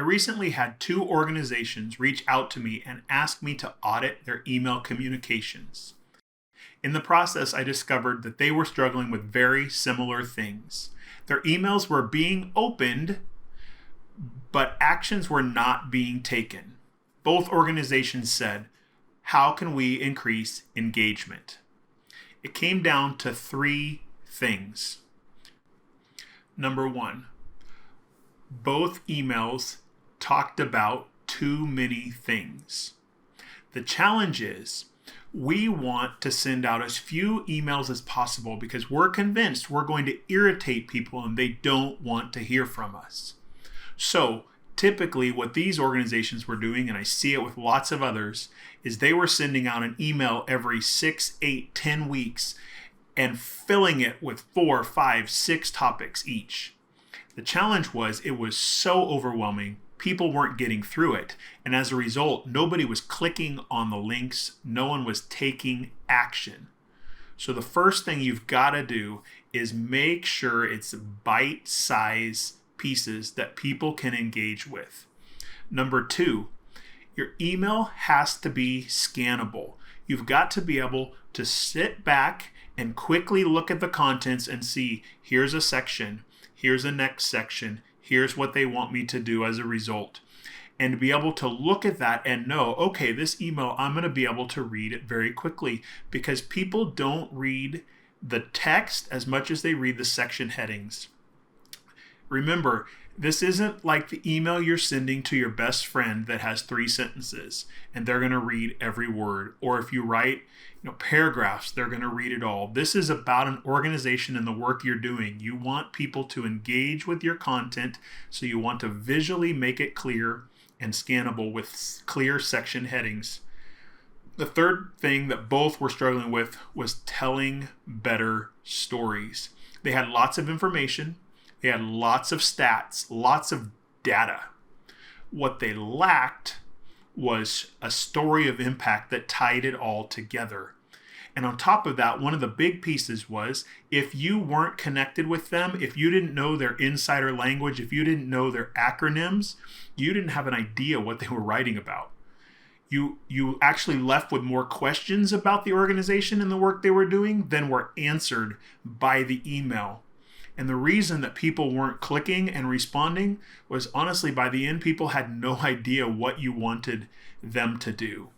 recently had 2 organizations reach out to me and ask me to audit their email communications. In the process, I discovered that they were struggling with very similar things. Their emails were being opened, but actions were not being taken. Both organizations said, "How can we increase engagement?" It came down to 3 things. Number 1, both emails talked about too many things. The challenge is we want to send out as few emails as possible because we're convinced we're going to irritate people and they don't want to hear from us. So typically what these organizations were doing, and I see it with lots of others, is they were sending out an email every 6, 8, 10 weeks and filling it with 4, 5, 6 topics each. The challenge was it was so overwhelming, people weren't getting through it. And as a result, nobody was clicking on the links. No one was taking action. So the first thing you've got to do is make sure it's bite-sized pieces that people can engage with. Number 2, your email has to be scannable. You've got to be able to sit back and quickly look at the contents and see, here's a section, here's the next section, here's what they want me to do as a result. And to be able to look at that and know, okay, this email, I'm going to be able to read it very quickly, because people don't read the text as much as they read the section headings. Remember, this isn't like the email you're sending to your best friend that has 3 sentences and they're going to read every word. Or if you write paragraphs, they're going to read it all. This is about an organization and the work you're doing. You want people to engage with your content, so you want to visually make it clear and scannable with clear section headings. The third thing that both were struggling with was telling better stories. They had lots of information. They had lots of stats, lots of data. What they lacked was a story of impact that tied it all together. And on top of that, one of the big pieces was, if you weren't connected with them, if you didn't know their insider language, if you didn't know their acronyms, you didn't have an idea what they were writing about. You actually left with more questions about the organization and the work they were doing than were answered by the email. And the reason that people weren't clicking and responding was, honestly, by the end, people had no idea what you wanted them to do.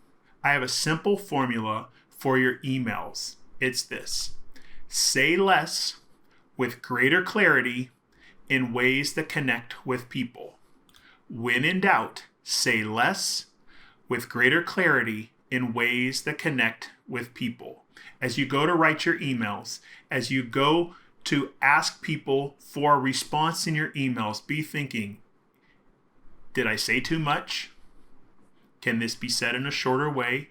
I have a simple formula for your emails. It's this: say less with greater clarity in ways that connect with people. When in doubt, say less with greater clarity in ways that connect with people. As you go to write your emails, as you go to ask people for a response in your emails, be thinking, did I say too much? Can this be said in a shorter way?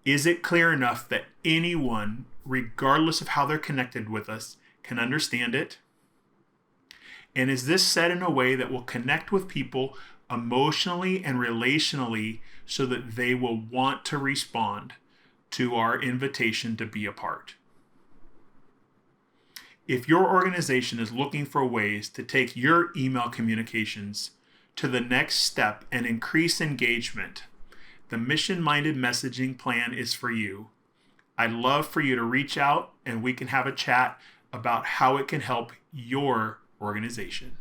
Is it clear enough that anyone, regardless of how they're connected with us, can understand it? And is this said in a way that will connect with people emotionally and relationally so that they will want to respond to our invitation to be a part? If your organization is looking for ways to take your email communications to the next step and increase engagement, the mission-minded messaging plan is for you. I'd love for you to reach out and we can have a chat about how it can help your organization.